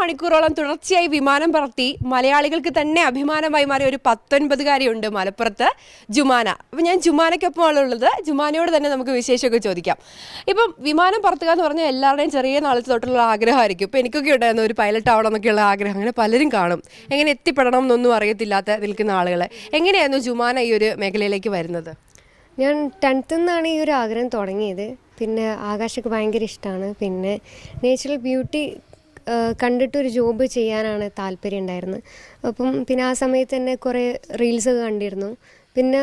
മണിക്കൂറോളം തുടർച്ചയായി വിമാനം പറത്തി മലയാളികൾക്ക് തന്നെ അഭിമാനമായി മാറിയ ഒരു 19-കാരിയുണ്ട് മലപ്പുറത്ത്, ജുമാന. അപ്പം ഞാൻ ജുമാനയ്ക്കൊപ്പമാണ് ഉള്ളത്. ജുമാനയോട് തന്നെ നമുക്ക് വിശേഷമൊക്കെ ചോദിക്കാം. ഇപ്പം വിമാനം പറത്തുക എന്ന് പറഞ്ഞാൽ എല്ലാവരുടെയും ചെറിയ നാളത്തെ തൊട്ടുള്ള ആഗ്രഹമായിരിക്കും. ഇപ്പം എനിക്കൊക്കെ ഉണ്ടായിരുന്നു ഒരു പൈലറ്റ് ആവണം എന്നൊക്കെയുള്ള ആഗ്രഹം. അങ്ങനെ പലരും കാണും. എങ്ങനെ എത്തിപ്പെടണം എന്നൊന്നും അറിയത്തില്ലാത്ത നിൽക്കുന്ന ആളുകൾ. എങ്ങനെയായിരുന്നു ജുമാന ഈ ഒരു മേഖലയിലേക്ക് വരുന്നത്? ഞാൻ 10th നിന്നാണ് ഈ ഒരു ആഗ്രഹം തുടങ്ങിയത്. പിന്നെ ആകാശൊക്കെ ഭയങ്കര ഇഷ്ടമാണ്. പിന്നെ നേച്ചുറൽ ബ്യൂട്ടി കണ്ടിട്ടൊരു ജോബ് ചെയ്യാനാണ് താല്പര്യം ഉണ്ടായിരുന്നത്. അപ്പം പിന്നെ ആ സമയത്ത് തന്നെ കുറേ റീൽസൊക്കെ കണ്ടിരുന്നു. പിന്നെ